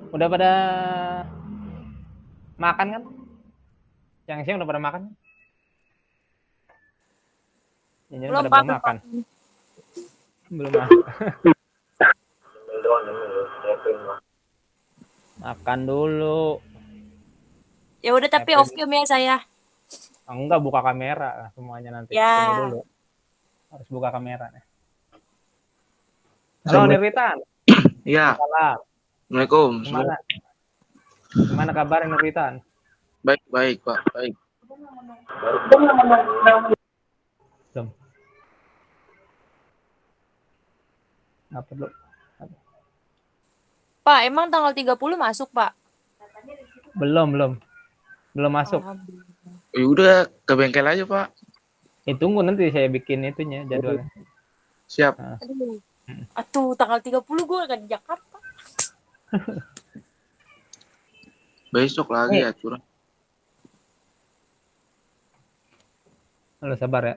Udah pada makan kan? Yang siang udah pada makan? Yang Belum pada Pak, belum belum makan. makan. Belum makan. Makan dulu. Ya udah tapi off cam ya saya. Enggak buka kamera semuanya nanti. Tunggu Ya. dulu. Harus buka kamera nih. Halo Nirwitan. Iya. Salam. Assalamualaikum. Gimana? Gimana kabar Nirwitan? Baik, baik, Pak. Baik. Belum. Nggak perlu. Pak, emang tanggal 30 masuk, Pak? Belum masuk. Ya udah ke bengkel aja, Pak. Tunggu nanti saya bikin itunya jadwalnya. Siap. Nah. Aduh, tanggal 30 gue akan di Jakarta. Besok lagi ya, curang. Halo, sabar ya.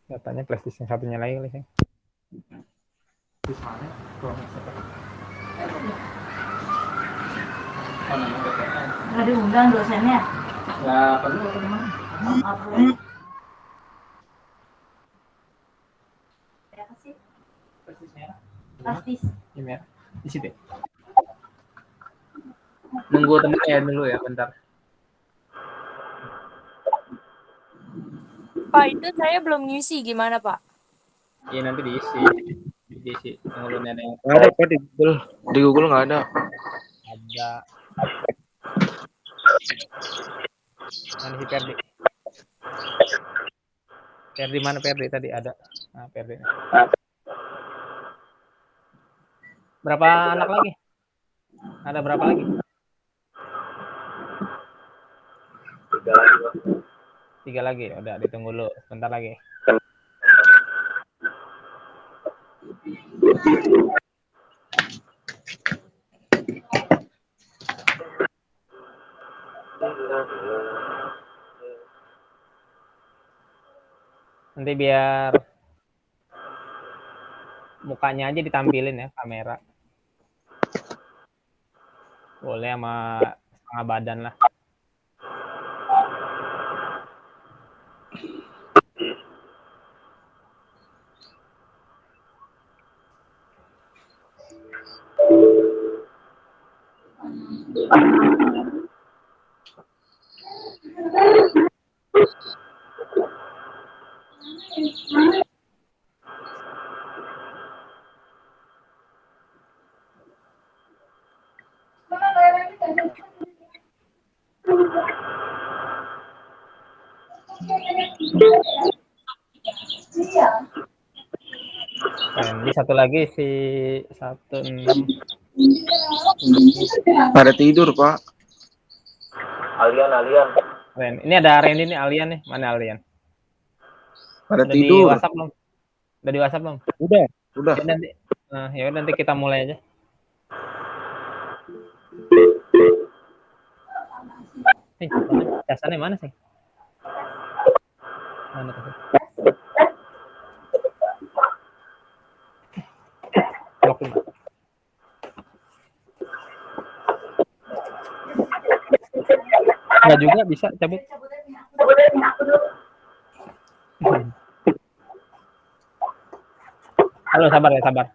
Katanya PlayStation satunya lagi sih. Nggak diundang dosennya? Nggak perlu atau gimana? Nggak perlu. Berapa sih? Pastis. Ini ya. Di situ. Nunggu temennya dulu ya, bentar. Pak, itu saya belum ngisi. Gimana, Pak? Iya nanti diisi. Tunggu dulu nih ada yang Nggak ada, Pak, di Google. Di Google nggak ada. ada. Mana si Perdi? Perdi mana Perdi tadi ada. Nah, Perdi. Berapa anak lagi? Ada berapa lagi? 3 lagi. Udah ditunggu dulu. Sebentar lagi. Nanti biar mukanya aja ditampilin ya kamera. Boleh sama setengah badan lah. Ini satu lagi si 16. Pada tidur, Pak. Alian. Ren. Ini ada Randy nih, Alian nih. Mana Alian? Pada Udah tidur. di WhatsApp belum? Udah di WhatsApp belum? Udah. Ya nanti kita mulai aja. Casannya mana sih? Mana tuh? Blokin. Enggak juga bisa cabut. Halo, sabar ya, sabar.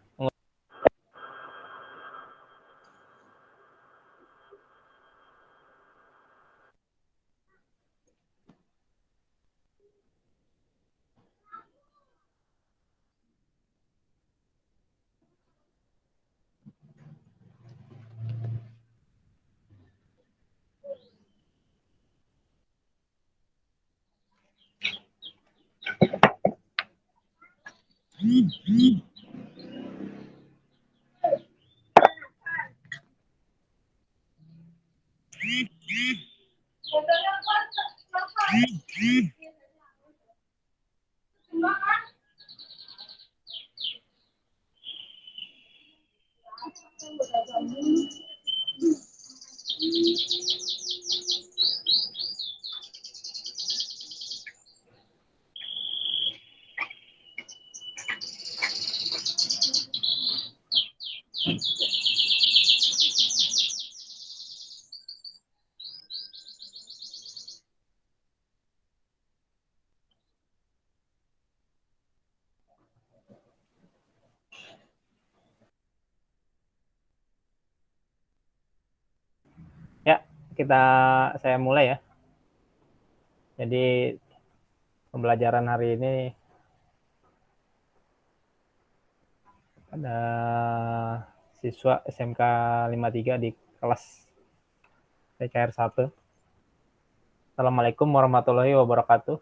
Ya, saya mulai ya. Jadi pembelajaran hari ini ada siswa SMK 53 di kelas PKR 1. Assalamualaikum warahmatullahi wabarakatuh.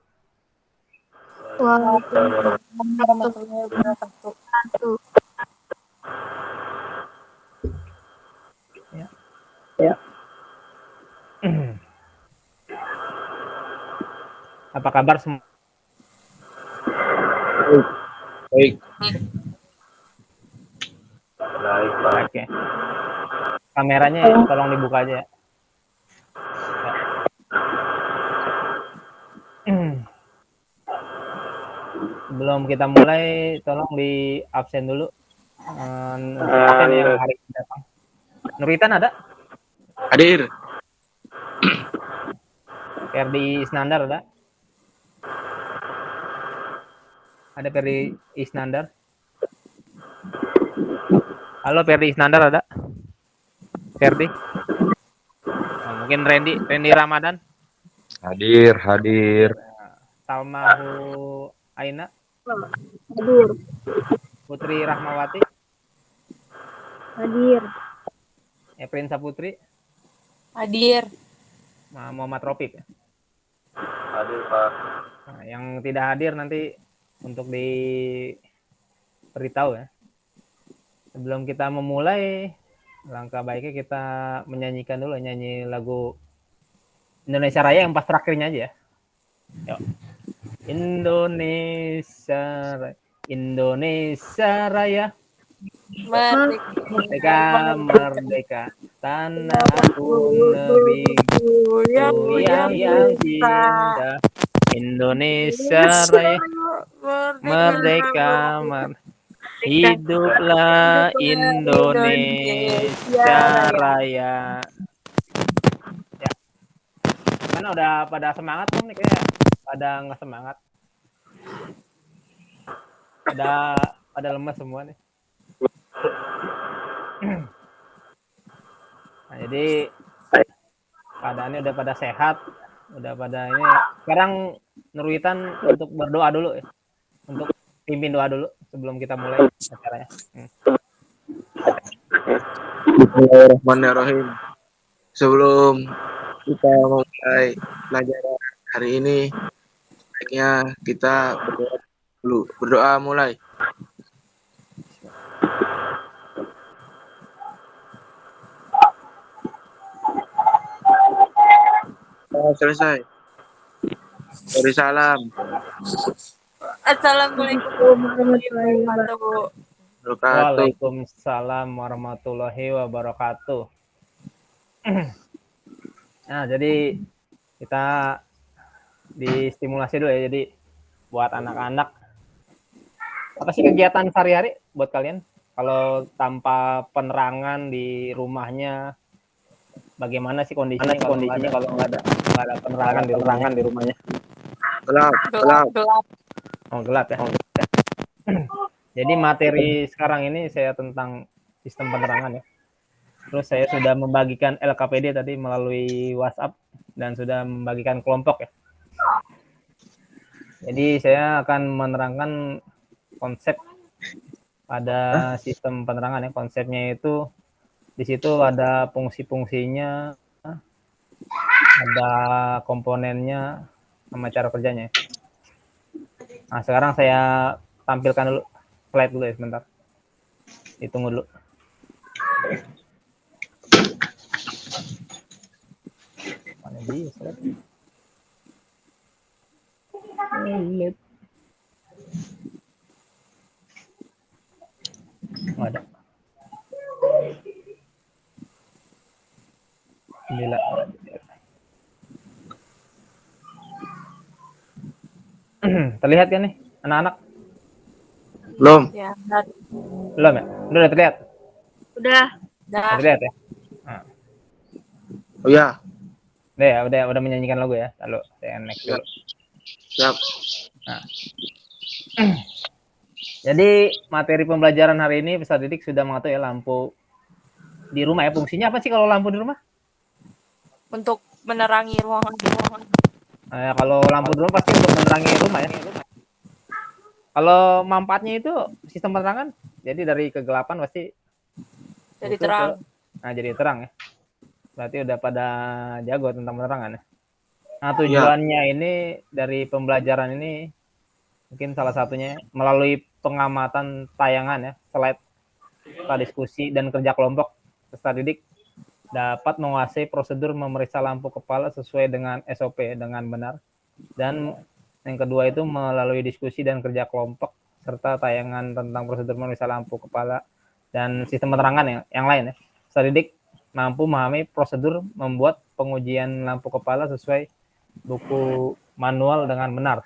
Warahmatullahi wabarakatuh. Ya. Apa kabar semua? Baik. Baik, Pak. Oke. Kameranya tolong dibuka aja ya. Sebelum kita mulai, tolong di absen dulu. Absen yang hari ini datang. Nuritan ada? Hadir. Ferdi Isnandar ada? Ada Ferdi Isnandar? Halo Ferdi Isnandar ada? Ferdi? Oh, mungkin Randy Ramadan? Hadir. Salmahu Aina? Hadir. Putri Rahmawati? Hadir. Eprin Saputri? Hadir. Muhammad Rofik ya? Hadir, Pak. Nah, yang tidak hadir nanti untuk diberitahu ya. Sebelum kita memulai, langkah baiknya kita menyanyikan dulu, nyanyi lagu Indonesia Raya yang pas terakhirnya aja ya. Yuk. Indonesia Raya. Merdeka, tanahku negeriku yang cinta. Indonesia Raya, merdeka, hiduplah Indonesia Raya. Ya, kan udah pada semangat kan nih, kayak pada nggak semangat, pada lemas semua nih. Nah, jadi keadaannya udah pada sehat, udah pada ini. Sekarang Nurwitan untuk berdoa dulu ya, untuk pimpin doa dulu sebelum kita mulai acaranya. Bismillahirrahmanirrahim. Sebelum kita memulai pelajaran hari ini, sebaiknya kita berdoa dulu. Berdoa mulai. Selesai. Beri salam. Assalamualaikum warahmatullahi wabarakatuh. Waalaikumsalam warahmatullahi wabarakatuh. Nah, jadi kita distimulasi dulu ya. Jadi buat anak-anak, apa sih kegiatan sehari-hari buat kalian? Kalau tanpa penerangan di rumahnya, bagaimana sih kondisinya kalau nggak ada penerangan di rumahnya? Gelap. Oh, gelap ya. Jadi materi sekarang ini saya tentang sistem penerangan ya. Terus saya sudah membagikan LKPD tadi melalui WhatsApp dan sudah membagikan kelompok ya. Jadi saya akan menerangkan konsep pada sistem penerangan ya. Konsepnya itu di situ ada fungsi-fungsinya, ada komponennya, sama cara kerjanya. Nah, sekarang saya tampilkan dulu slide dulu ya sebentar. Ditunggu dulu. Mana dia slide? Oh, ada. Gila. Terlihat kan nih anak-anak? Belum. Ya, Belum ya? Udah terlihat? Dah. Masih lihat ya? Oh ya, Udah menyanyikan lagu ya. Lalu saya next dulu. siap. Jadi materi pembelajaran hari ini peserta didik sudah mengetahui ya lampu di rumah ya. Fungsinya apa sih kalau lampu di rumah? Untuk menerangi ruangan. Kalau lampu di rumah pasti untuk menerangi rumah ya. Kalau manfaatnya itu sistem penerangan, jadi dari kegelapan pasti Jadi musuh terang. jadi terang ya. Berarti udah pada jago tentang penerangan ya. Nah tujuannya ini dari pembelajaran ini mungkin salah satunya melalui pengamatan tayangan ya, slide, diskusi dan kerja kelompok, peserta didik dapat menguasai prosedur memeriksa lampu kepala sesuai dengan SOP dengan benar. Dan yang kedua itu melalui diskusi dan kerja kelompok serta tayangan tentang prosedur memeriksa lampu kepala dan sistem penerangan yang lain ya. Peserta didik mampu memahami prosedur membuat pengujian lampu kepala sesuai buku manual dengan benar.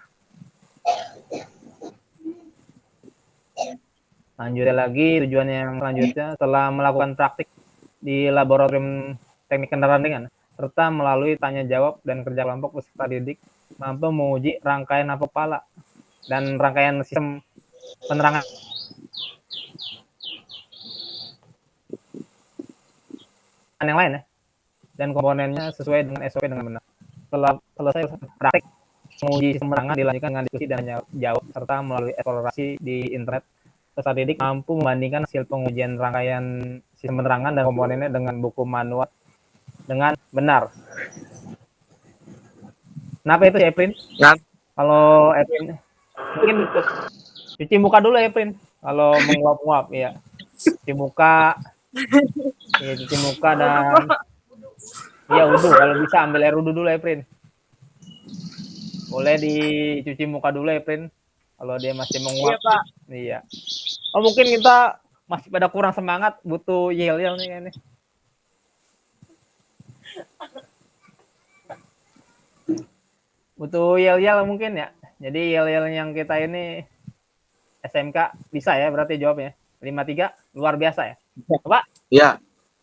Lanjutnya lagi, tujuan yang selanjutnya setelah melakukan praktik di laboratorium teknik kendaraan ringan serta melalui tanya jawab dan kerja kelompok peserta didik mampu menguji rangkaian lampu kepala dan rangkaian sistem penerangan yang lain ya, dan komponennya sesuai dengan SOP dengan benar. Setelah selesai praktik menguji sistem penerangan dilanjutkan dengan diskusi dan jawab serta melalui eksplorasi di internet. Peserta didik mampu membandingkan hasil pengujian rangkaian sistem penerangan dan komponennya dengan buku manual dengan benar. Kenapa itu ya, Eprin? Ya. Kalau Eprin mungkin cuci muka dulu ya, Eprin. Kalau menguap-nguap ya. Cuci muka. Ya, cuci muka dan ya wudhu. Kalau bisa ambil air wudhu dulu ya, Eprin. Boleh dicuci muka dulu ya, Eprin. Kalau dia masih menguap. Iya, Pak. Iya. Oh, mungkin kita masih pada kurang semangat, butuh yel-yel nih kayaknya. Butuh yel-yel mungkin ya. Jadi yel-yel yang kita ini SMK bisa ya berarti jawabnya. 53 luar biasa ya. Coba. Iya.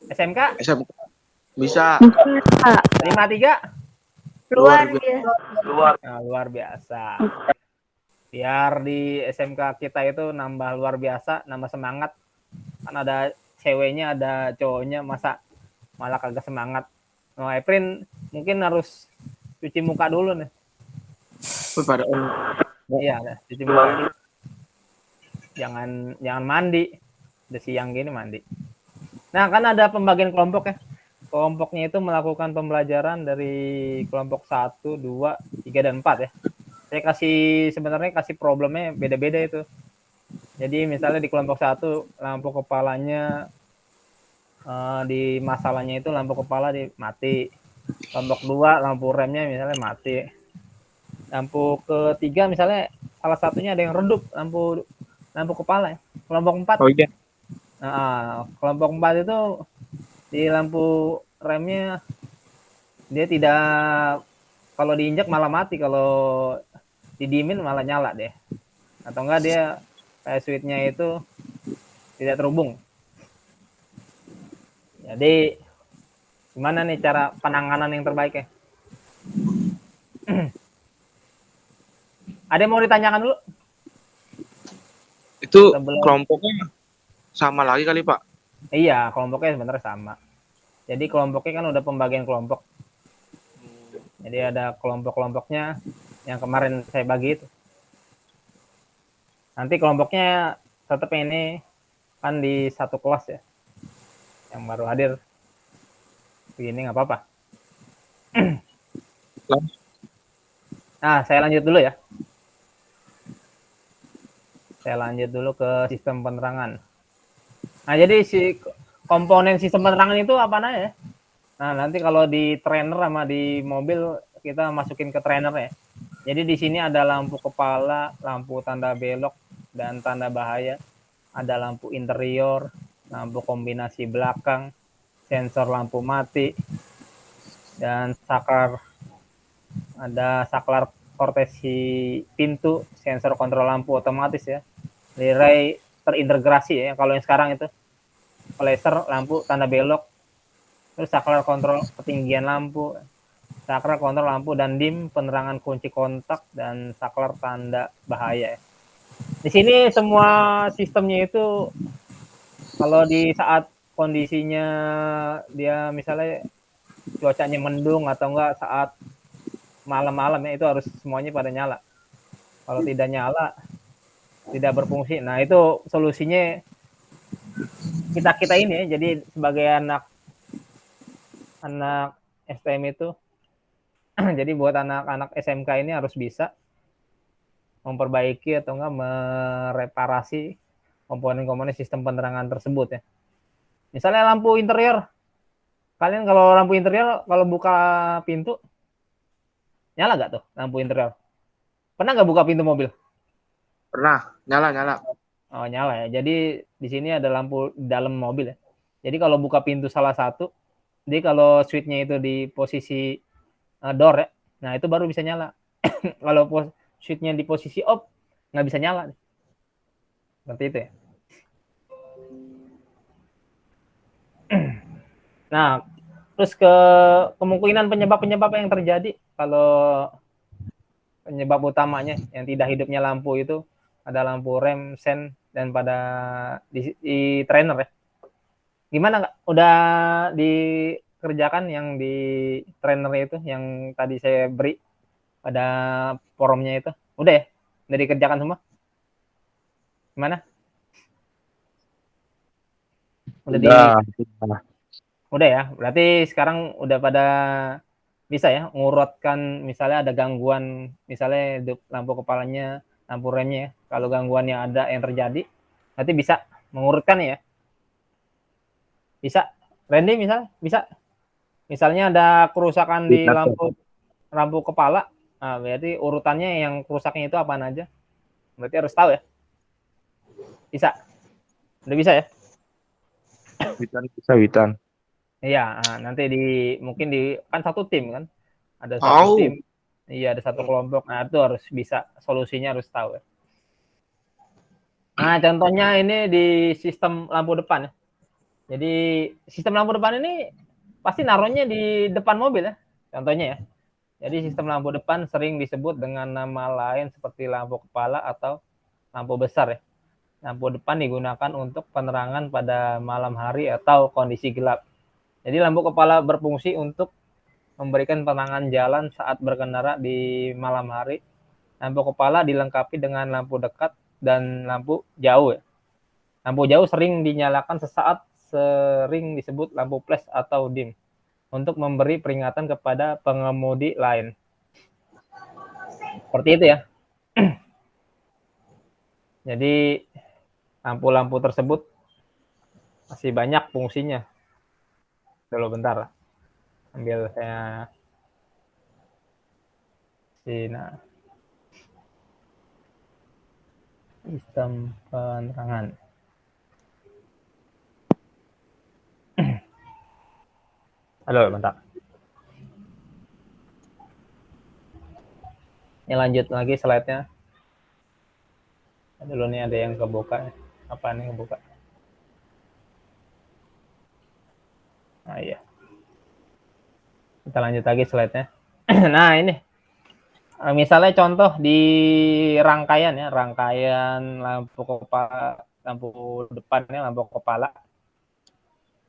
SMK bisa. 53 Luar biasa. luar biasa. Biar di SMK kita itu nambah luar biasa, nambah semangat. Kan ada ceweknya, ada cowoknya, masa malah kagak semangat. Oh, Eprin mungkin harus cuci muka dulu nih. Pada Iya, cuci muka. Jangan mandi. Udah siang gini mandi. Nah, kan ada pembagian kelompok ya. Kelompoknya itu melakukan pembelajaran dari kelompok 1, 2, 3, dan 4 ya. Saya sebenarnya kasih problemnya beda-beda itu. Jadi misalnya di kelompok 1 lampu kepalanya di masalahnya itu lampu kepala mati. Kelompok 2 lampu remnya misalnya mati. Lampu ketiga misalnya salah satunya ada yang redup lampu kepala ya. Kelompok 4. Oh iya. Kelompok 4 itu di lampu remnya dia tidak, kalau diinjak malah mati, kalau didiemin malah nyala deh. Atau enggak dia kayak switchnya itu tidak terhubung. Jadi gimana nih cara penanganan yang terbaik ya? Ada yang mau ditanyakan dulu? Itu kelompoknya sama lagi kali, Pak? Iya, kelompoknya sebenarnya sama. Jadi kelompoknya kan udah pembagian kelompok. Jadi ada kelompok-kelompoknya yang kemarin saya bagi itu. Nanti kelompoknya tetap ini kan di satu kelas ya. Yang baru hadir. Begini nggak apa-apa. Nah, saya lanjut dulu ya. Saya lanjut dulu ke sistem penerangan. Nah, jadi si komponen sistem penerangan itu apa ya? Nah, nanti kalau di trainer sama di mobil kita masukin ke trainer ya. Jadi di sini ada lampu kepala, lampu tanda belok dan tanda bahaya. Ada lampu interior, lampu kombinasi belakang, sensor lampu mati, dan saklar. Ada saklar kortesi pintu, sensor kontrol lampu otomatis ya. Lirai terintegrasi ya kalau yang sekarang itu. flasher lampu tanda belok, terus saklar kontrol ketinggian lampu, saklar kontrol lampu dan dim penerangan kunci kontak, dan saklar tanda bahaya ya. Di sini semua sistemnya itu kalau di saat kondisinya dia misalnya cuacanya mendung atau enggak saat malam-malam ya, itu harus semuanya pada nyala. Kalau tidak nyala, tidak berfungsi. Nah, itu solusinya kita ini ya. Jadi sebagai anak STM itu, jadi buat anak-anak SMK ini harus bisa memperbaiki atau enggak mereparasi komponen-komponen sistem penerangan tersebut ya. Misalnya lampu interior. Kalian kalau lampu interior kalau buka pintu nyala nggak tuh lampu interior? Pernah nggak buka pintu mobil? Pernah, nyala. Oh, nyala ya. Jadi di sini ada lampu dalam mobil ya. Jadi kalau buka pintu salah satu, jadi kalau switch-nya itu di posisi door ya, nah itu baru bisa nyala. Kalau switch-nya di posisi off, nggak bisa nyala. Seperti itu ya. Nah, terus ke kemungkinan penyebab-penyebab yang terjadi kalau penyebab utamanya yang tidak hidupnya lampu itu ada lampu rem, sen, dan pada di trainer ya. Gimana Kak? Udah dikerjakan yang di trainer itu yang tadi saya beri pada forumnya itu? Udah ya? Udah dikerjakan semua? Gimana? Udah ya? Berarti sekarang udah pada bisa ya ngurutkan misalnya ada gangguan misalnya lampu kepalanya, lampu remnya ya. Kalau gangguannya ada yang terjadi, nanti bisa mengurutkan ya. Bisa. Randy bisa. Misalnya ada kerusakan di lampu kepala, nah, berarti urutannya yang kerusaknya itu apaan aja. Berarti harus tahu ya. Bisa. Udah bisa ya? Witan. Iya, nanti mungkin kan satu tim kan. Ada satu tim. Iya, ada satu kelompok. Nah, itu harus bisa solusinya harus tahu ya. Nah, contohnya ini di sistem lampu depan ya. Jadi sistem lampu depan ini pasti naruhnya di depan mobil ya. Contohnya ya. Jadi sistem lampu depan sering disebut dengan nama lain seperti lampu kepala atau lampu besar ya. Lampu depan digunakan untuk penerangan pada malam hari atau kondisi gelap. Jadi lampu kepala berfungsi untuk memberikan penerangan jalan saat berkendara di malam hari. Lampu kepala dilengkapi dengan lampu dekat dan lampu jauh ya. Lampu jauh sering dinyalakan sesaat, sering disebut lampu flash atau dim untuk memberi peringatan kepada pengemudi lain. Seperti itu ya. Jadi lampu-lampu tersebut masih banyak fungsinya. Dulu bentar. Ambil saya sistem penerangan. Halo, bentar. Ini lanjut lagi slide-nya. Dulu nih ada yang kebuka. Apa nih kebuka? Nah, iya. Kita lanjut lagi slide-nya. Nah, ini. Misalnya contoh di rangkaian ya, rangkaian lampu depannya, lampu kepala.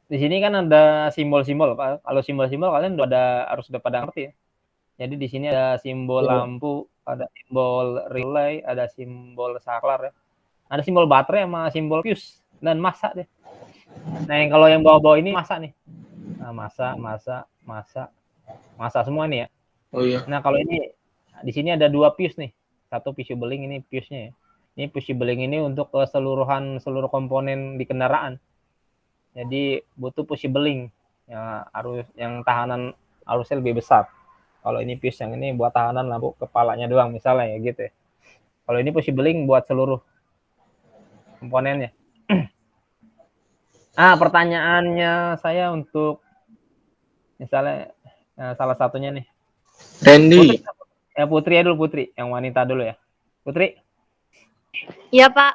Di sini kan ada simbol-simbol, Pak. Kalau simbol-simbol kalian harus pada ngerti ya. Jadi di sini ada simbol lampu, ada simbol relay, ada simbol saklar ya. Ada simbol baterai sama simbol fuse dan massa deh. Nah, kalau yang bawah-bawah ini massa nih. Nah, massa semua nih ya. Oh iya. Nah, kalau ini di sini ada 2 fuse nih. Satu fusibeling, ini fuse-nya ya. Ini fusibeling ini untuk keseluruhan seluruh komponen di kendaraan. Jadi butuh fusibeling ya, yang tahanan arusnya lebih besar. Kalau ini fuse yang ini buat tahanan lampu kepalanya doang misalnya ya gitu ya. Kalau ini fusibeling buat seluruh komponennya. Pertanyaannya saya untuk misalnya salah satunya nih. Randy. Putri ya dulu, Putri. Yang wanita dulu ya. Putri. Iya, Pak.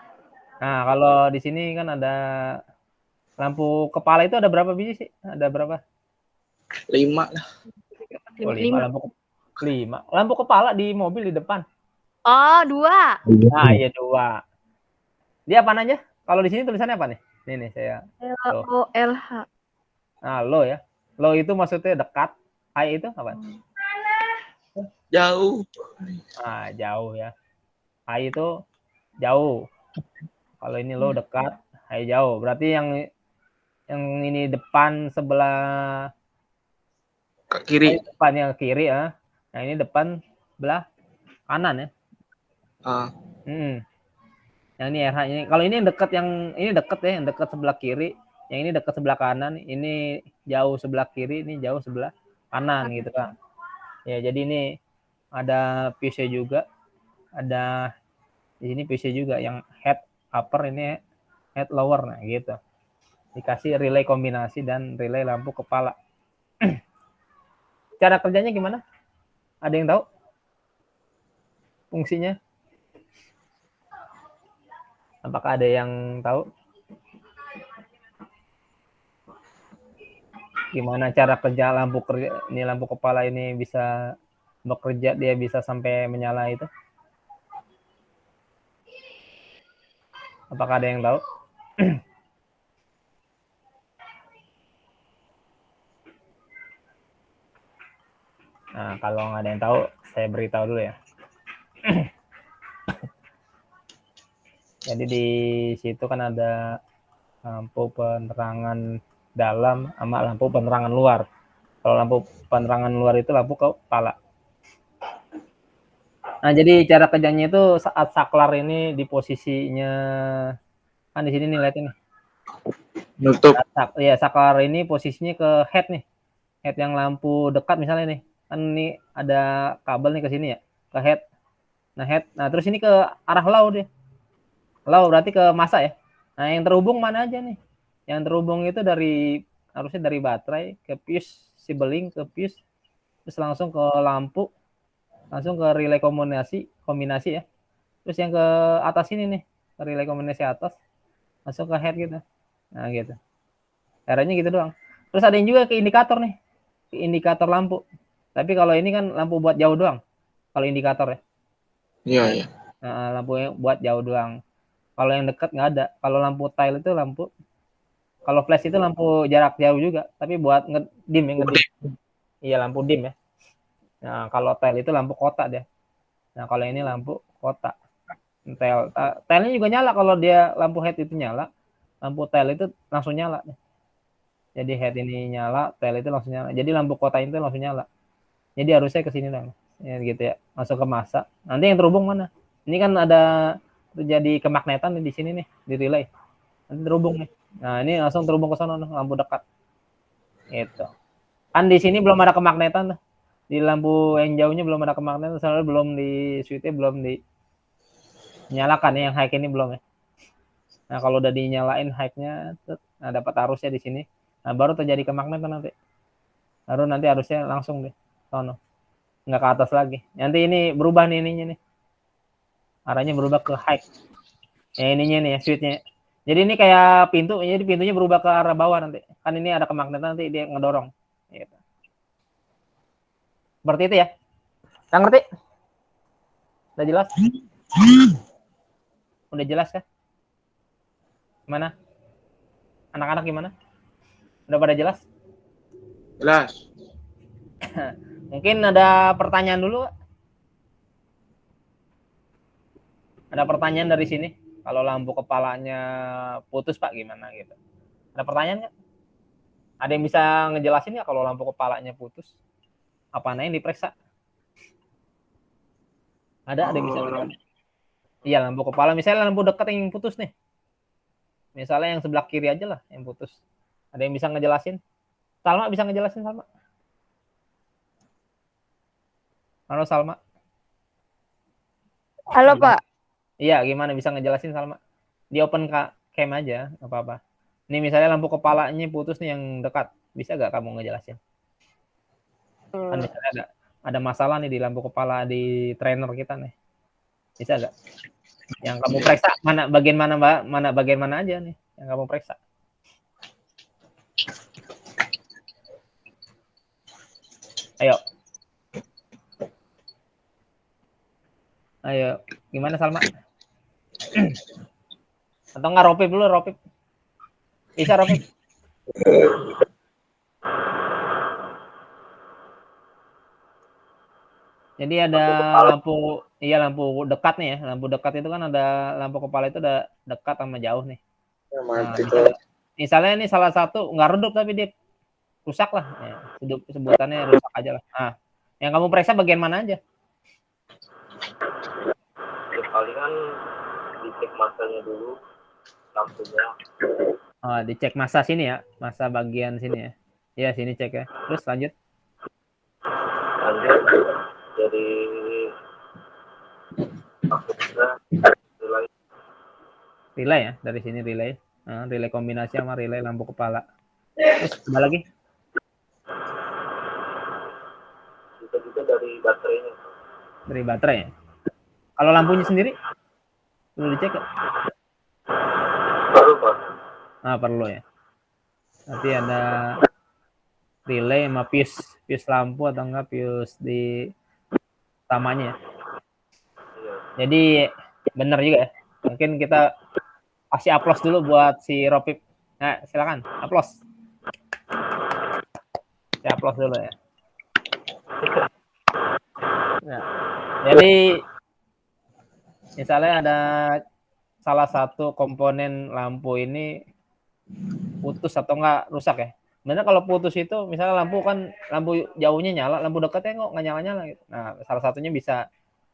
Nah, kalau di sini kan ada Lampu kepala itu ada berapa biji sih? Ada berapa? 5 lah. Oh, 5. Lima. Lampu kepala di mobil di depan. Oh, 2. Nah, iya 2. Dia apa aja? Kalau di sini tulisannya apa nih? Nih saya. LOLH. Nah, low ya. Low itu maksudnya dekat. High itu apa? Jauh. Ah, jauh ya. High itu jauh. Kalau ini low dekat, high jauh. Berarti yang ini depan sebelah Ke kiri. depan yang kiri ya. Yang ini depan sebelah kanan ya. Ah, Yang ini RH ini. Kalau ini yang dekat ya, yang dekat sebelah kiri, yang ini dekat sebelah kanan, ini jauh sebelah kiri, ini jauh sebelah kanan gitu kan. Ya, jadi ini ada fuse juga. Ada di sini fuse juga yang head upper, ini head lower, nah gitu. Dikasih relay kombinasi dan relay lampu kepala. Cara kerjanya gimana? Ada yang tahu? Fungsinya? Apakah ada yang tahu? Gimana cara kerja lampu kepala ini bisa bekerja, dia bisa sampai menyala itu? Apakah ada yang tahu? Nah, kalau nggak ada yang tahu, saya beritahu dulu ya. Jadi di situ kan ada lampu penerangan dalam sama lampu penerangan luar. Kalau lampu penerangan luar itu lampu kepala. Nah, jadi cara kerjanya itu saat saklar ini di posisinya kan di sini nih, lihat ini. nutup. Ya, saklar ini posisinya ke head nih. Head yang lampu dekat misalnya nih. Kan ini ada kabel nih ke sini ya, ke head. Nah, terus ini ke arah low dia. Low berarti ke masa ya. Nah, yang terhubung mana aja nih? Yang terhubung itu harusnya dari baterai ke fuse, sibling ke fuse, terus langsung ke lampu, langsung ke relay kombinasi ya. Terus yang ke atas ini nih, ke relay kombinasi atas, langsung ke head gitu. Nah, gitu. Caranya gitu doang. Terus ada yang juga ke indikator nih, ke indikator lampu. Tapi kalau ini kan lampu buat jauh doang. Kalau indikator ya. Iya, iya. Nah, lampu buat jauh doang. Kalau yang dekat nggak ada. Kalau lampu tile itu kalau flash itu lampu jarak jauh juga, tapi buat ngedim ya, ngedim. Iya, lampu dim ya. Nah, kalau tile itu lampu kotak dia. Nah, kalau ini lampu kotak. Tile-nya juga nyala kalau dia lampu head itu nyala. Lampu tile itu langsung nyala. Jadi head ini nyala, tile itu langsung nyala. Jadi lampu kotak itu langsung nyala. Jadi harusnya ke sini dong. Ya gitu ya. Masuk ke masa. Nanti yang terhubung mana? Ini kan ada terjadi kemagnetan di sini nih, di relay. Nanti terhubung nih. Nah, ini langsung terhubung ke sana lampu dekat. Itu. Kan di sini belum ada kemagnetan tuh. Di lampu yang jauhnya belum ada kemagnetan, soalnya belum di switch-nya belum dinyalakan ya, yang high ini belum ya. Nah, kalau udah dinyalain high-nya, nah dapat arusnya di sini. Nah, baru terjadi kemagnetan nanti. Baru nanti arusnya langsung deh. Sono. Nggak ke atas lagi. Nanti ini berubah nih ininya nih. Arahnya berubah ke high. Ya ininya nih ya, switch-nya. Jadi ini kayak pintu, jadi pintunya berubah ke arah bawah nanti. Kan ini ada kemagnetan nanti dia ngedorong. Gitu. Seperti itu ya. Nggak ngerti? Udah jelas? Udah jelas ya? Gimana? Anak-anak gimana? Udah pada jelas? Jelas. Mungkin ada pertanyaan dulu. Ada pertanyaan dari sini. Kalau lampu kepalanya putus Pak gimana gitu. Ada pertanyaan nggak? Ada yang bisa ngejelasin nggak kalau lampu kepalanya putus? Apa yang diperiksa? Ada yang bisa ngejelasin? Iya, lampu kepala. Misalnya lampu dekat yang putus nih. Misalnya yang sebelah kiri aja lah yang putus. Ada yang bisa ngejelasin? Salma bisa ngejelasin, Salma? Halo Salma. Halo, Pak. Iya, gimana bisa ngejelasin Salma? Di open cam aja, nggak apa-apa. Ini misalnya lampu kepalanya putus nih yang dekat. Bisa nggak kamu ngejelasin? Kan misalnya ada masalah nih di lampu kepala di trainer kita nih. Bisa nggak? Yang kamu periksa mana bagian mana Mbak? Mana bagian mana aja nih yang kamu periksa? Ayo. Ayo, gimana Salma? Atau nggak Ropip dulu, Ropip? Bisa Ropip? Jadi ada lampu, iya lampu dekat nih ya. Lampu dekat itu kan ada lampu kepala itu ada dekat sama jauh nih. Ya, Nah, mati tuh. misalnya ini salah satu nggak redup tapi dia rusak lah. Ya, sebutannya rusak aja lah. Nah, yang kamu periksa bagian mana aja? Ya, palingan dicek masanya dulu, lampunya. Oh, dicek masa sini ya, masa bagian sini ya. Iya sini cek ya. Terus lanjut. Lanjut dari maksudnya nilai Relay ya, dari sini relay. Nah, relay kombinasi sama relay lampu kepala. Terus ada lagi? bisa juga dari baterainya. Dari baterai ya. Kalau lampunya sendiri perlu dicek ya? Baru Pak. Ah, perlu ya. Nanti ada relay sama fuse lampu atau enggak fuse di utamanya ya. Iya. Jadi benar juga ya. Mungkin kita kasih aplaus dulu buat si Ropip. Nah, silakan aplaus. Ya, aplaus dulu ya. Nah, jadi misalnya ada salah satu komponen lampu ini putus atau enggak rusak ya. Sebenarnya kalau putus itu misalnya lampu kan lampu jauhnya nyala, lampu dekatnya kok nggak nyala-nyala gitu. Nah, salah satunya bisa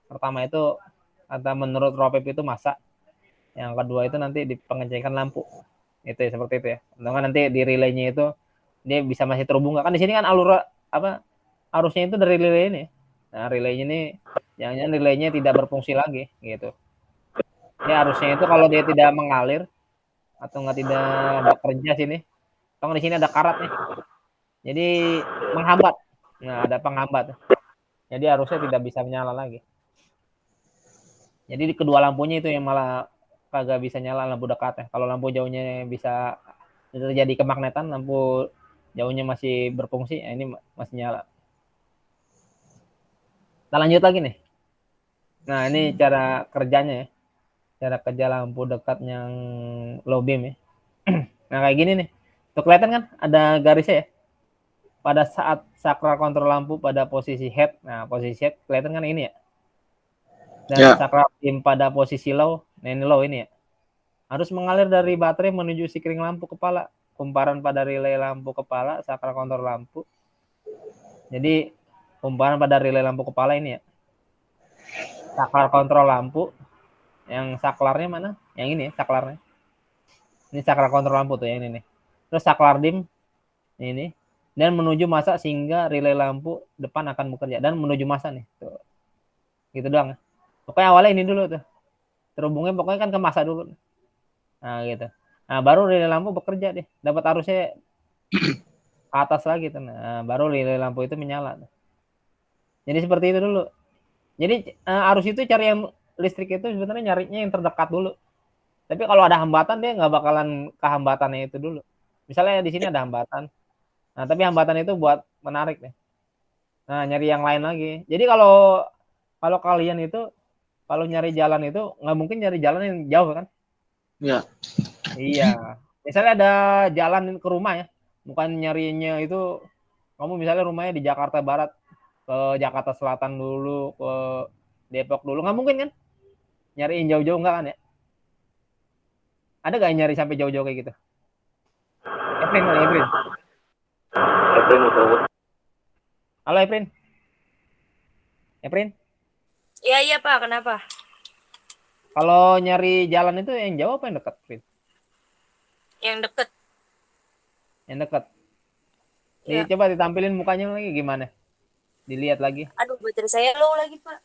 pertama itu kata menurut Ropip itu masa. Yang kedua itu nanti di pengecekan lampu. Itu ya seperti itu ya. Atau nanti di relaynya itu dia bisa masih terhubung nggak? Kan di sini kan alur apa arusnya itu dari relay ini. Nah, relaynya ini jangan-jangan relaynya tidak berfungsi lagi gitu. Ini arusnya itu kalau dia tidak mengalir atau nggak tidak bekerja sini, atau di sini ada karat nih. Jadi menghambat. Nah, ada penghambat. Jadi arusnya tidak bisa menyala lagi. Jadi di kedua lampunya itu yang malah kagak bisa nyala lampu dekatnya. Kalau lampu jauhnya bisa terjadi kemagnetan, lampu jauhnya masih berfungsi, ya ini masih nyala. Kita lanjut lagi nih. Nah, ini cara kerjanya ya. Cara kerja lampu dekat yang low beam ya. Nah, kayak gini nih. Tuh kelihatan kan ada garisnya ya. Pada saat sakral kontrol lampu pada posisi head. Nah, posisi head kelihatan kan ini ya. Dan sakral beam pada posisi low. Nah, ini low ini ya. Harus mengalir dari baterai menuju sikring lampu kepala. Kumparan pada relay lampu kepala, sakral kontrol lampu. Jadi, kumparan pada relay lampu kepala ini ya. Sakral kontrol lampu. Yang saklarnya mana? Yang ini ya, saklarnya. Ini saklar kontrol lampu tuh yang ini nih. Terus saklar dim ini dan menuju masa sehingga relay lampu depan akan bekerja dan menuju masa nih. Tuh. Gitu doang. Pokoknya awalnya ini dulu tuh. Terhubungnya pokoknya kan ke masa dulu. Nah, gitu. Nah, baru relay lampu bekerja deh. Dapat arusnya ke atas lagi tuh. Nah, baru relay lampu itu menyala. Jadi seperti itu dulu. Jadi arus itu cari yang listrik itu sebenarnya nyarinya yang terdekat dulu. Tapi kalau ada hambatan dia nggak bakalan ke hambatannya itu dulu. Misalnya di sini ada hambatan. Nah, tapi hambatan itu buat menarik deh. Nah, nyari yang lain lagi. Jadi kalau kalian itu kalau nyari jalan itu nggak mungkin nyari jalan yang jauh kan? Iya. Iya. Misalnya ada jalan ke rumah ya. Bukan nyarinya itu kamu misalnya rumahnya di Jakarta Barat ke Jakarta Selatan dulu ke Depok dulu nggak mungkin kan? Nyariin jauh-jauh nggak kan ya? Ada gak yang nyari sampai jauh-jauh kayak gitu? Efrin. Halo Efrin. Iya Pak, kenapa? Kalau nyari jalan itu yang jauh apa yang dekat, Efrin? Yang deket. Yang dekat. Ya. Coba ditampilin mukanya lagi gimana? Dilihat lagi. Aduh, baterai saya low lagi Pak.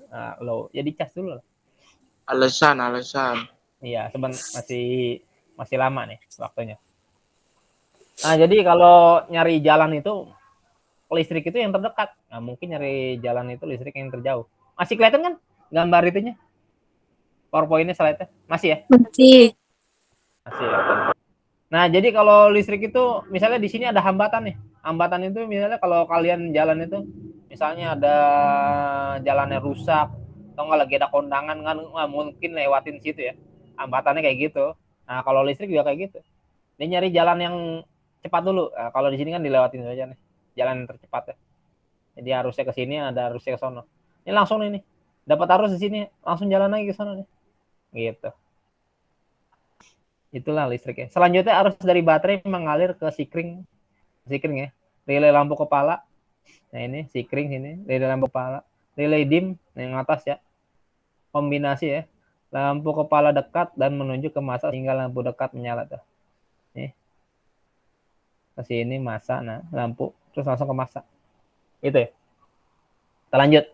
Nah, low. Jadi cas dulu. Alasan. Iya, masih lama nih waktunya. Nah, jadi kalau nyari jalan itu listrik itu yang terdekat. Nah, mungkin nyari jalan itu listrik yang terjauh. Masih kelihatan kan gambar itunya? PowerPoint-nya slide-nya? Masih ya? Masih. Masih ya. Nah, jadi kalau listrik itu misalnya di sini ada hambatan nih. Hambatan itu misalnya kalau kalian jalan itu, misalnya ada jalannya rusak, atau nggak lagi ada kondangan kan nggak mungkin lewatin situ ya. Hambatannya kayak gitu. Nah kalau listrik juga kayak gitu. Dia nyari jalan yang cepat dulu. Nah, kalau di sini kan dilewatin saja nih, jalan yang tercepat ya. Jadi arusnya ke sini, ada arusnya ke sono. Ini langsung ini, dapat arus di sini, langsung jalan lagi ke sana nih. Gitu. Itulah listriknya. Selanjutnya arus dari baterai mengalir ke sikring ya. Relay lampu kepala. Nah ini sikring sini, relay lampu kepala. Relay dim yang atas ya. Kombinasi ya. Lampu kepala dekat dan menunjuk ke masa sehingga lampu dekat menyala tuh. Nih. Ke sini masa, nah lampu terus langsung ke masa. Itu ya. Kita lanjut.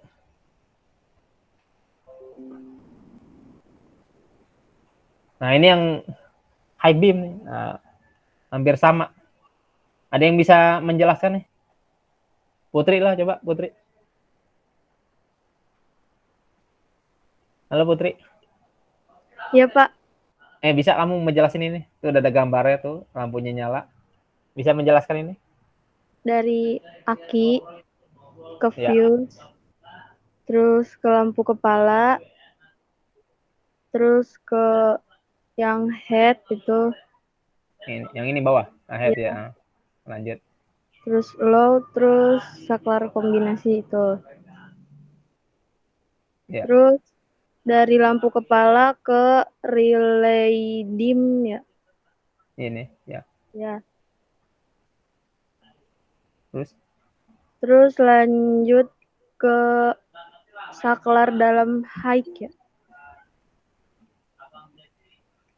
Nah ini yang high beam nih. Nah, hampir sama. Ada yang bisa menjelaskan nih? Putri lah, coba Putri. Halo Putri. Iya Pak, Bisa kamu menjelaskan ini? Tuh udah ada gambarnya tuh, lampunya nyala. Bisa menjelaskan ini? dari aki ke Ya, fuse, terus ke lampu kepala, terus ke yang head itu, yang ini bawah. Ahead ya, ya. Lanjut. terus low, terus saklar kombinasi itu. Ya, Terus dari lampu kepala ke relay dim ya. ini ya. Ya. Terus Terus lanjut ke saklar dalam high ya.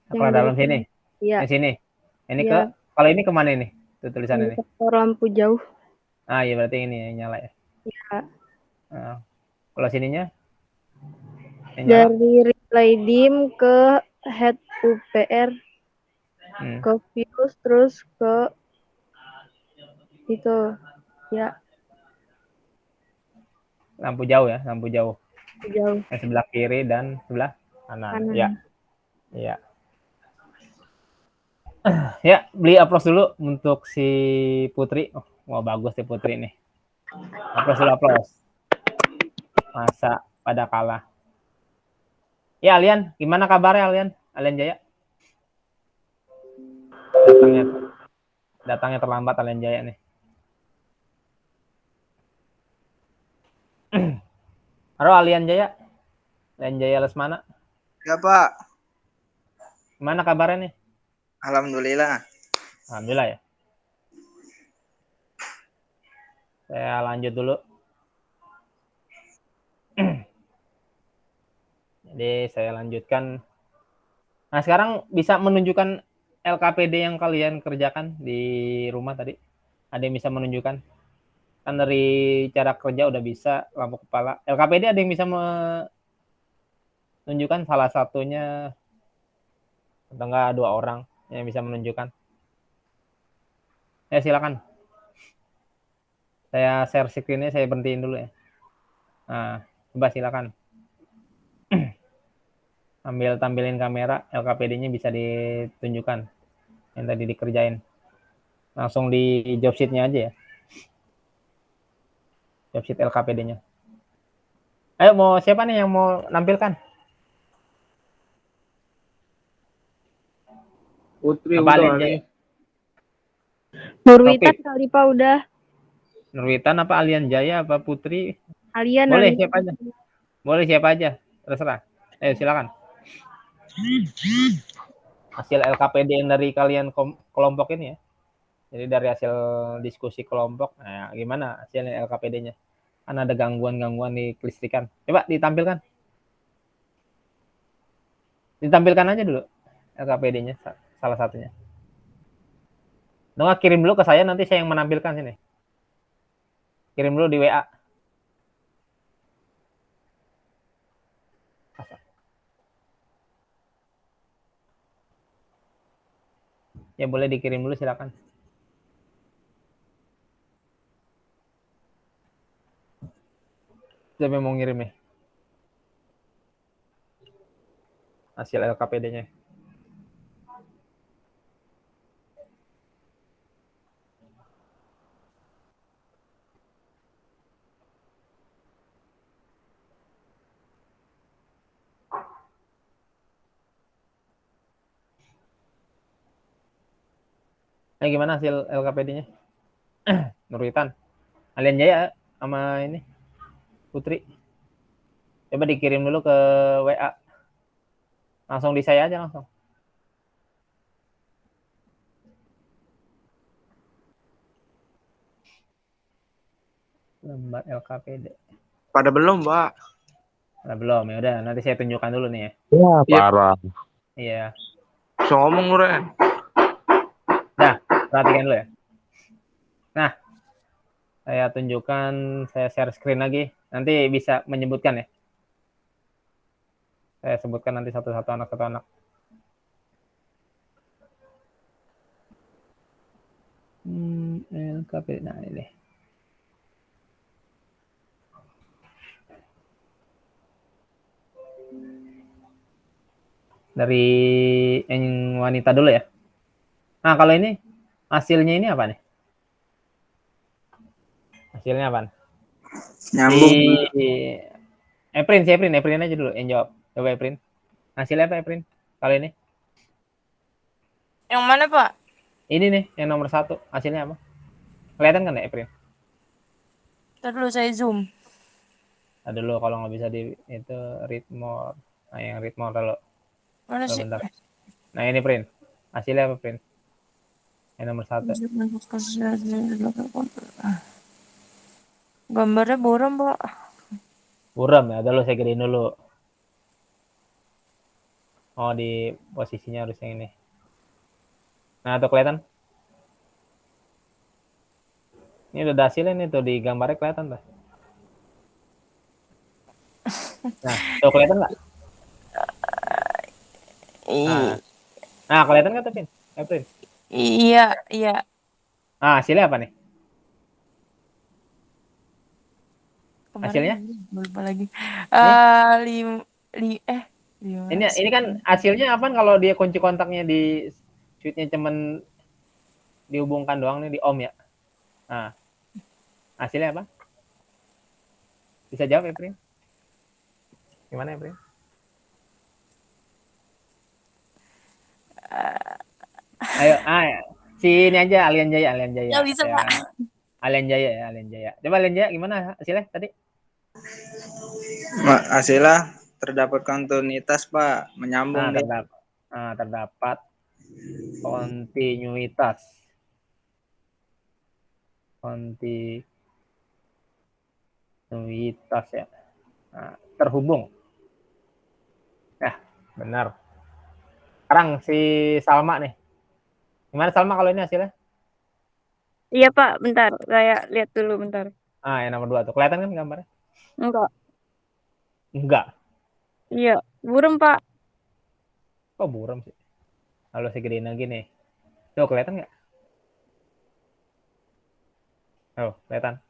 apa Yang dari dalam sini? ya, Yang sini. Ini ke ya, kalau ini kemana ini? Tuh tulisan ini ini. sektor lampu jauh. Iya berarti ini yang nyala ya. Ya. Nah, kalau sininya yang nyala. Dari relay dim ke head UPR Hmm. ke fuse terus ke itu ya Lampu jauh ya, lampu jauh. jauh Yang sebelah kiri dan sebelah kanan. Ya, kanan. ya. Ya, beli applause dulu untuk si Putri. Oh, wah bagus sih Putri nih. Applause dulu, applause. Masa pada kalah. Ya, Alian, gimana kabarnya Alian? Alian Jaya? Datangnya terlambat Alian Jaya nih. Halo Alian Jaya. Alian Jaya Lesmana. Ya Pak, Gimana kabarnya nih? Alhamdulillah. Alhamdulillah ya. Saya lanjut dulu. Jadi saya lanjutkan. Nah, sekarang bisa menunjukkan LKPD yang kalian kerjakan di rumah tadi. Ada yang bisa menunjukkan? Kan dari cara kerja udah bisa, lampu kepala. LKPD ada yang bisa menunjukkan salah satunya, atau enggak dua orang yang bisa menunjukkan? Ya silakan. Saya share screen-nya, saya berhentiin dulu ya. Nah, coba silakan. Ambil tampilin kamera, LKPD-nya bisa ditunjukkan yang tadi dikerjain. Langsung di job sheet-nya aja ya. Job sheet LKPD-nya. Ayo, mau siapa nih yang mau nampilkan? Putri Apa udah Alian nih. Jaya? Nurwitan Topik. kali Pak udah. Nurwitan apa Alian Jaya apa Putri? Alian Boleh Alian. siapa aja. Boleh siapa aja. Terserah. Ayo silakan. Hasil LKPD yang dari kalian kelompok ini ya. Jadi dari hasil diskusi kelompok, nah gimana hasilnya LKPD-nya? Kan ada gangguan-gangguan di kelistrikan. Coba ditampilkan. Ditampilkan aja dulu LKPD-nya salah satunya. Nggak kirim dulu ke saya, nanti saya yang menampilkan sini. Kirim dulu di WA. Ya boleh dikirim dulu silakan. Siapa yang mau ngirim nih? Hasil LKPD-nya. Gimana hasil LKPD-nya? Nurwitan. Alian Jaya sama ini Putri. Coba dikirim dulu ke WA. Langsung di saya aja langsung. Lembar LKPD. Pada belum, Pak. Nah, belum ya udah nanti saya tunjukkan dulu nih ya. Wah, Iya. parah. Iya. So ngomong lu, Ren. Nah, perhatikan dulu ya. Nah, saya tunjukkan, saya share screen lagi. Nanti bisa menyebutkan ya. Saya sebutkan nanti satu-satu anak. LKPD, nah ini deh. Dari yang wanita dulu ya. Nah, kalau ini hasilnya ini apa nih? Hasilnya apa? Nyambung. Eprin aja dulu yang jawab. Coba Eprin. Hasilnya apa Eprin? Kali ini? Yang mana, Pak? Ini nih, yang nomor 1. Hasilnya apa? Kelihatan kan ya Eprin? Ntar dulu saya zoom. Ada dulu kalau nggak bisa di itu read more. Nah, yang read more dulu. Mana sih? Bentar. Nah, ini Prin. Hasilnya apa Prin? Yang nomor 1. Gambarnya buram, Pak. Buram ya, dulu saya gedein dulu. Oh, di posisinya harus yang ini. Nah, tuh kelihatan? Ini udah hasilnya nih tuh di gambarnya kelihatan tuh. Nah, tuh kelihatan nggak? Nah, kelihatan nggak tuh Prin? Prin? Iya. Nah, hasilnya apa nih? Kemarin Hasilnya? lupa lagi. Ini kan hasilnya apa kalau dia kunci kontaknya di switch-nya cuman dihubungkan doang nih di ohm ya. Nah, hasilnya apa? Bisa jawab Prin? Gimana Prin? Ayo, si ini aja Alian Jaya. Nggak bisa, ya. Pak. Alian Jaya. Coba Alian Jaya gimana hasilnya tadi? Hasilnya terdapat kontinuitas, Pak. Menyambung dia. Terdapat kontinuitas. Ya. Nah, terhubung. Ya, benar. Sekarang si Salma nih. Gimana Salma kalau ini hasilnya? Iya Pak, bentar. Saya lihat dulu bentar. Yang nomor 2 tuh. Kelihatan kan gambarnya? Enggak. Iya, buram Pak. Kok buram sih? Kalau saya gedein lagi nih. Tuh, kelihatan nggak? Oh, kelihatan.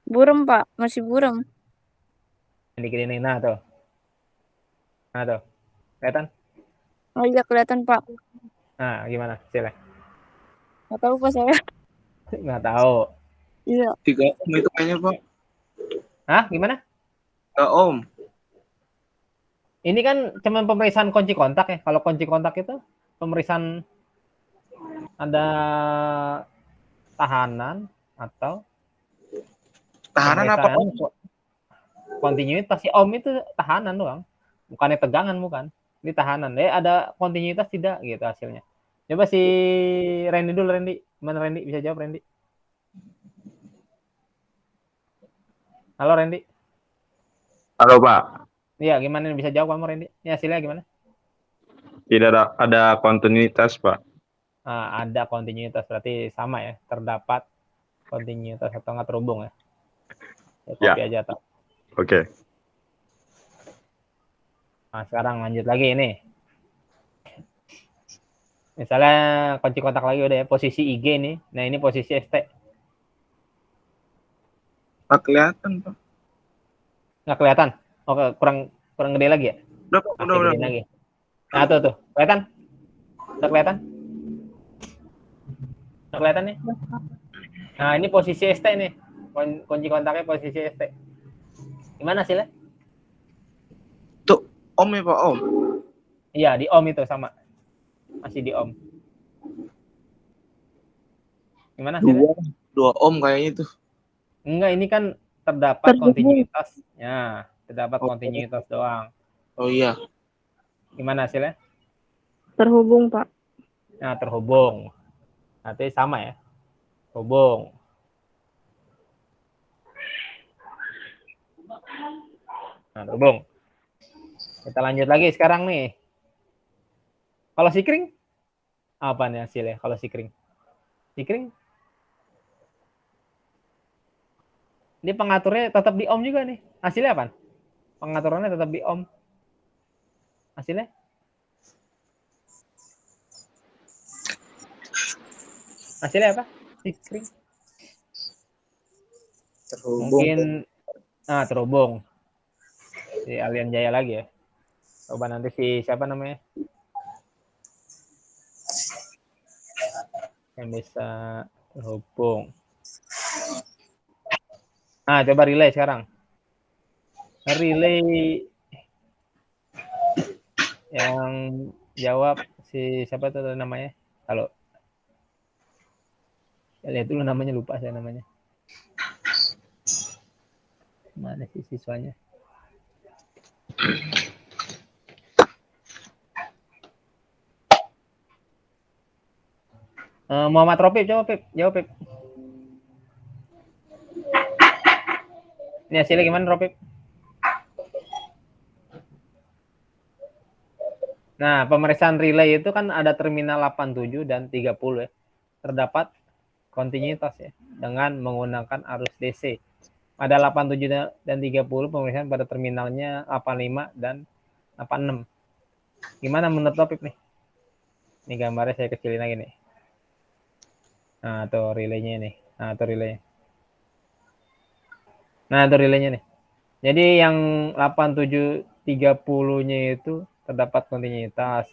Buram Pak, masih buram. Yang digedein, nah tuh. Kelihatan? Oh iya kelihatan Pak. Nah, gimana hasilnya? Nggak tahu Pak saya. Nggak tahu. Iya. 3 ohm itu kayaknya, Pak. Hah? Gimana? 3 ohm. Ini kan cuma pemeriksaan kunci kontak ya. Kalau kunci kontak itu pemeriksaan ada tahanan atau Tahanan apa, Pak? kontinuitas. Si ohm itu tahanan doang. Bukannya tegangan, bukan. Ini tahanan. Ada kontinuitas tidak gitu hasilnya. Coba si Randy dulu, Randy. Mana Randy? Bisa jawab, Randy? Halo, Randy. Halo, Pak. Iya, gimana bisa jawab kamu, Randy? Ini hasilnya gimana? Tidak ada kontinuitas, Pak. Ada kontinuitas, berarti sama ya. Terdapat kontinuitas atau nggak terhubung ya. Copy aja atau. Oke. Nah, sekarang lanjut lagi ini. Misalnya kunci kontak lagi udah ya, posisi IG nih. Nah, ini posisi ST. Nggak kelihatan, Pak. Nggak kelihatan? Oke, kurang gede lagi ya? Udah. Lagi. Nah, tuh. Kelihatan? Udah kelihatan? Udah kelihatan nih? Nah, ini posisi ST nih. Kunci kontaknya posisi ST. Gimana hasilnya? Tuh, ohm ya, Pak, ohm. Iya, di ohm itu sama. Masih di ohm. Gimana hasilnya? 2 ohm kayaknya tuh. Enggak, ini kan terdapat Terhubung. kontinuitas. Ya, terdapat Oh. kontinuitas doang. Oh iya. Gimana hasilnya? Terhubung, Pak. Nah, terhubung. Nanti sama ya. Hubung. Nah, terhubung. Kita lanjut lagi sekarang nih. Kalau sikring, apa nih hasilnya kalau sikring? Sikring, ini pengaturnya tetap di ohm juga nih. Hasilnya apa? Pengaturannya tetap di ohm. Hasilnya? Hasilnya apa? Sikring. Terhubung. Mungkin terhubung. Si Alien Jaya lagi ya. Coba nanti si siapa namanya? Yang bisa terhubung. Coba relay sekarang. Relay yang jawab si siapa tuh namanya? Kalau lihat dulu namanya, lupa saya namanya. Mana sih siswanya? Muhammad Ropip, coba Pip, jawab Pip. Ini hasilnya gimana Ropip? Nah, pemeriksaan relay itu kan ada terminal 87 dan 30 ya. Terdapat kontinuitas ya dengan menggunakan arus DC. Ada 87 dan 30 pemeriksaan pada terminalnya 85 dan 86. Gimana menurut Ropip nih? Ini gambarnya saya kecilin lagi nih. Nah, tuh relaynya nih. Nah, tuh relaynya. Nah, tuh relaynya nih. Jadi yang 8730-nya itu terdapat kontinuitas.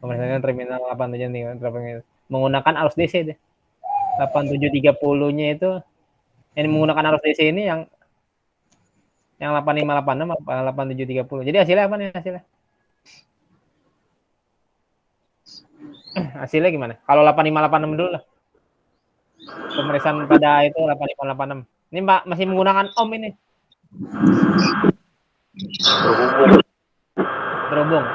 Pemeriksaan terminal 8730 menggunakan arus DC deh. 8730-nya itu yang menggunakan arus DC ini yang 8586 apa 8730. Jadi hasilnya apa nih hasilnya? Hasilnya gimana? Kalau 8586 dulu lah. Pemeriksaan pada itu 8586. Ini Mbak masih menggunakan ohm ini. Terhubung.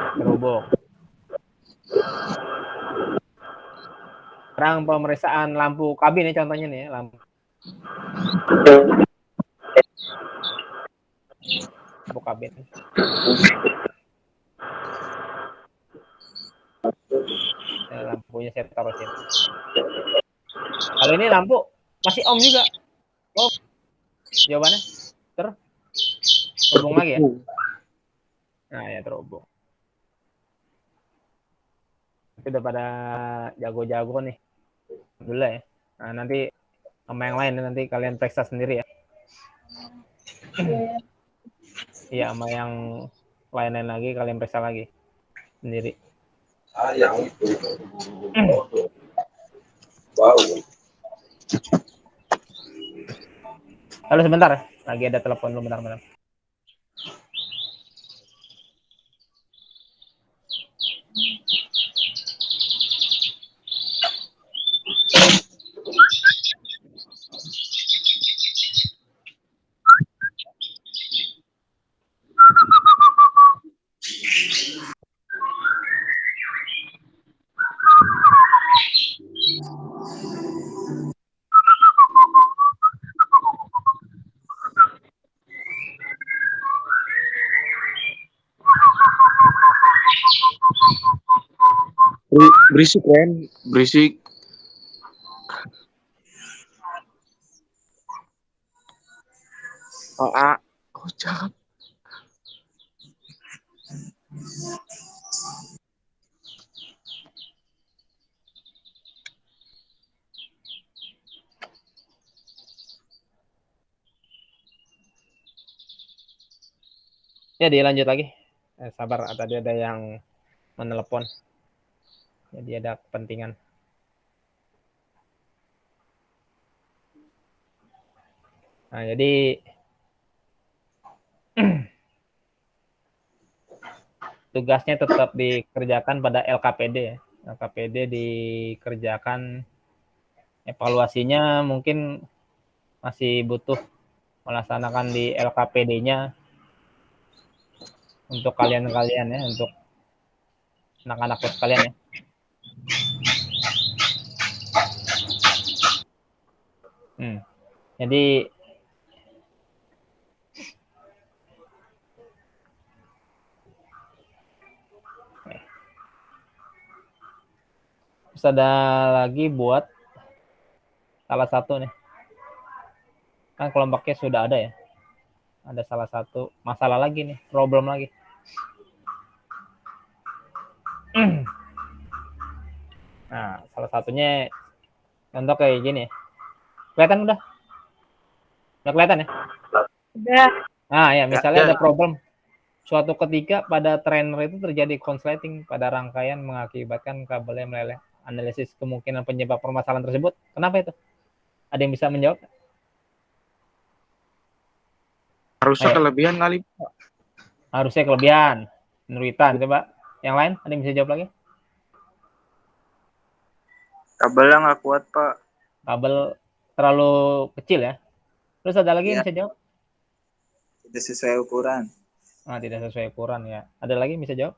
Sekarang pemeriksaan lampu kabin ya contohnya nih ya, lampu kabin. Lampunya saya taruh sini. Kalau ini lampu masih ohm juga. Oh, jawabannya terhubung lagi ya. Nah ya terhubung. Tapi udah pada jago-jago nih. Dulu ya. Nah nanti sama yang lain nanti kalian periksa sendiri ya. Iya sama yang lain-lain lagi kalian periksa lagi sendiri. Wow. Halo sebentar, lagi ada telepon lu bentar. Berisik kan? Berisik. Cakep. Ya dilanjut lagi. Sabar, tadi ada yang menelepon. Jadi ada kepentingan. Nah, jadi tugasnya tetap dikerjakan pada LKPD ya. LKPD dikerjakan Evaluasinya mungkin masih butuh melaksanakan di LKPD-nya untuk kalian-kalian ya, untuk anak-anakku sekalian ya. Jadi terus ada lagi buat salah satu nih. Kan kelompoknya sudah ada ya. Ada salah satu masalah lagi nih, problem lagi. Nah, salah satunya contoh kayak gini ya. Kelihatan udah? Udah kelihatan ya? Udah. Nah, ya misalnya Ya. ada problem. Suatu ketika pada trainer itu terjadi konsleting pada rangkaian mengakibatkan kabelnya meleleh. Analisis kemungkinan penyebab permasalahan tersebut. Kenapa itu? Ada yang bisa menjawab? Harusnya Ayo. kelebihan kali. Harusnya kelebihan. Nuritan, coba. Yang lain ada yang bisa jawab lagi? Kabelnya nggak kuat, Pak. Kabel terlalu kecil ya. Terus ada lagi yang Iya. bisa jawab? Tidak sesuai ukuran. Ah, tidak sesuai ukuran ya. Ada lagi yang bisa jawab?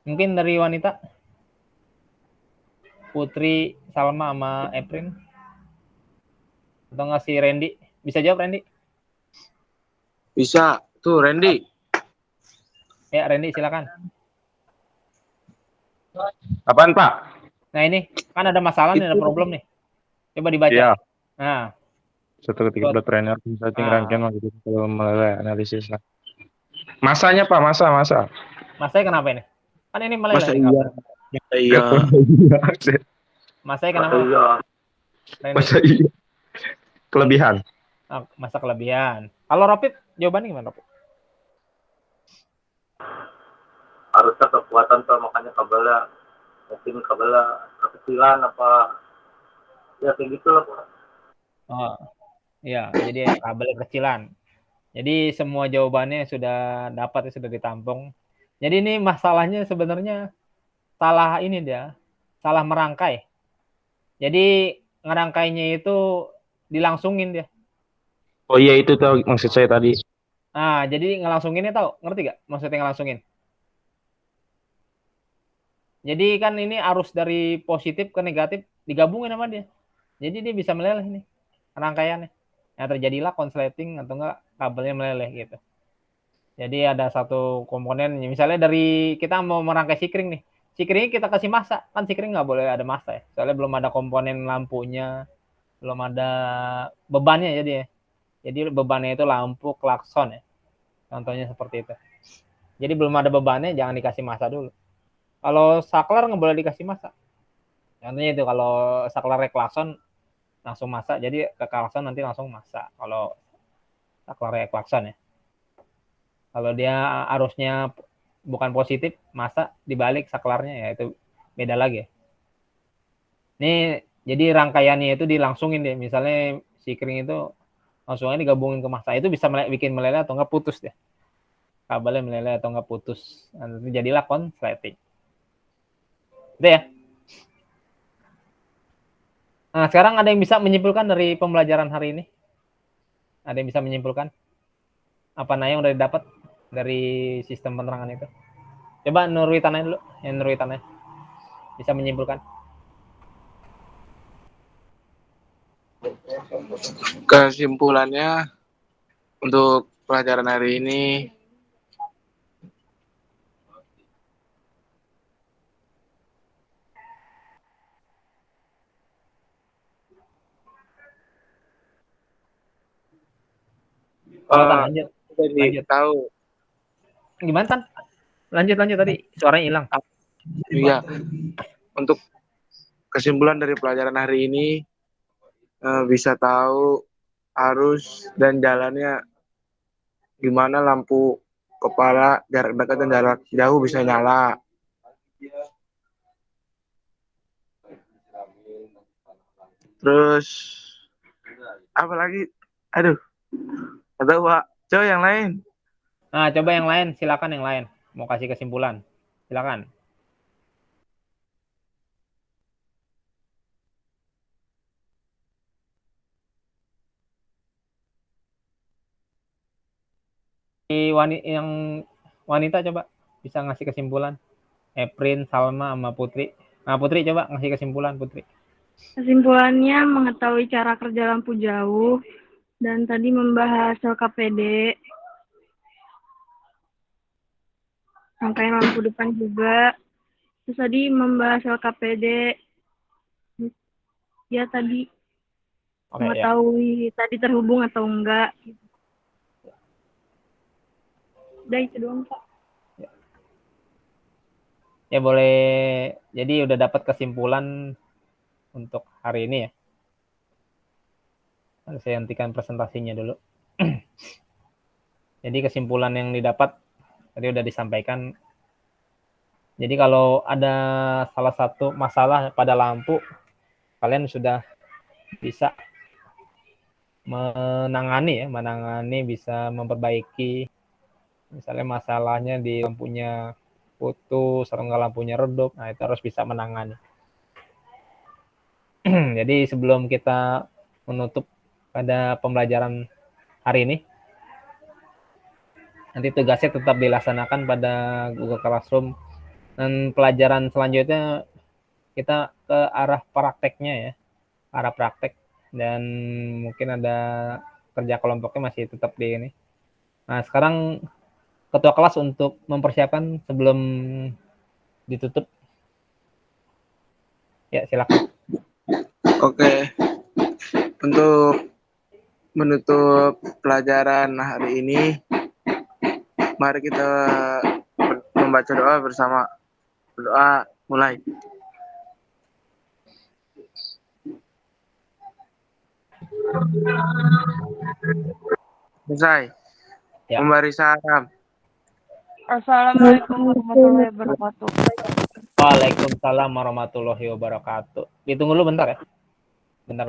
Mungkin dari wanita? Putri, Salma, sama Eprin? Atau nggak si Randy? Bisa jawab Randy? Bisa. Tuh, Randy. Ya, Randy silakan. Apaan, Pak? Nah ini, kan ada masalah nih, ada problem nih. Coba dibaca. Iya. Nah, Suatu ketika pada trainer consulting Ah. rangkaian waktu kalau meleleh analisis lah. Masanya Pak, masa. masanya kenapa ini? Kan ini meleleh. Masa nih, iya? kabel. Iya. Masanya kenapa? Iya. Randy? Masa iya. Kelebihan. Ah, masa kelebihan. Kalau Rapid, jawabannya gimana, Rapid? Harusnya kekuatan tuh, makanya kabelnya mungkin kabelnya kekecilan apa ya kayak gitu lah Pak. Oh, iya. Jadi kabel kecilan. Jadi semua jawabannya sudah dapat, sudah ditampung. Jadi ini masalahnya sebenarnya salah ini dia, salah merangkai. Jadi ngerangkainya itu dilangsungin dia. Oh iya itu tuh maksud saya tadi. Nah, jadi ngelangsunginnya tahu, ngerti gak maksudnya ngelangsungin? Jadi kan ini arus dari positif ke negatif digabungin sama dia. Jadi dia bisa meleleh nih rangkaiannya. Nah, terjadilah konsleting atau enggak kabelnya meleleh gitu. Jadi ada satu komponen, misalnya dari kita mau merangkai sikring nih. Sikringnya kita kasih masa, kan sikring nggak boleh ada masa ya. Soalnya belum ada komponen lampunya, belum ada bebannya jadi ya. Jadi bebannya itu lampu, klakson ya. Contohnya seperti itu. Jadi belum ada bebannya, jangan dikasih masa dulu. Kalau saklar nggak boleh dikasih masa. Contohnya itu kalau saklar klakson langsung masa, jadi ke klakson nanti langsung masa. Kalau saklar klakson ya. Kalau dia arusnya bukan positif, masa dibalik saklarnya ya itu beda lagi ya. Ini jadi rangkaiannya itu dilangsungin deh. Misalnya sikring itu langsungnya digabungin ke masa. Itu bisa bikin meleleh atau enggak putus deh. Kabelnya meleleh atau enggak putus. Nanti jadilah konsleting. Itu ya. Nah, sekarang ada yang bisa menyimpulkan dari pembelajaran hari ini? Ada yang bisa menyimpulkan? Apa yang udah didapat dari sistem penerangan itu? Coba Nurwitananya dulu. Yang Nurwitananya. Bisa menyimpulkan. Kesimpulannya untuk pelajaran hari ini Lanjut. jadi tahu Gimana Tan? Lanjut tadi suaranya hilang. iya untuk kesimpulan dari pelajaran hari ini bisa tahu arus dan jalannya gimana lampu kepala jarak dekat dan jarak jauh bisa nyala. Terus apa lagi? Aduh, atau Pak, coba yang lain. Nah, coba yang lain, silakan yang lain. Mau kasih kesimpulan. Silakan. yang wanita coba bisa ngasih kesimpulan. Eprin, Salma, sama Putri. Nah, Putri coba ngasih kesimpulan, Putri. Kesimpulannya mengetahui cara kerja lampu jauh dan tadi membahas LKPD, rangkaian lampu depan juga. Terus tadi membahas LKPD, ya tadi Oke, ya. mengetahui tadi terhubung atau enggak. Udah itu doang, Pak. Ya boleh. Jadi udah dapat kesimpulan untuk hari ini ya. Saya hentikan presentasinya dulu. Jadi kesimpulan yang didapat tadi udah disampaikan. Jadi kalau ada salah satu masalah pada lampu, kalian sudah bisa menangani bisa memperbaiki. Misalnya masalahnya di lampunya putus atau enggak lampunya redup, nah itu harus bisa menangani. Jadi sebelum kita menutup pada pembelajaran hari ini, nanti tugasnya tetap dilaksanakan pada Google Classroom, dan pelajaran selanjutnya kita ke arah prakteknya ya, arah praktek, dan mungkin ada kerja kelompoknya masih tetap di ini. Nah sekarang ketua kelas untuk mempersiapkan sebelum ditutup. Ya silakan. Oke. Untuk menutup pelajaran hari ini, mari kita membaca doa bersama. Doa mulai. Selesai. Ya. Memberi salam. Assalamualaikum warahmatullahi wabarakatuh. Waalaikumsalam warahmatullahi wabarakatuh. Ditunggu dulu bentar ya. Bentar.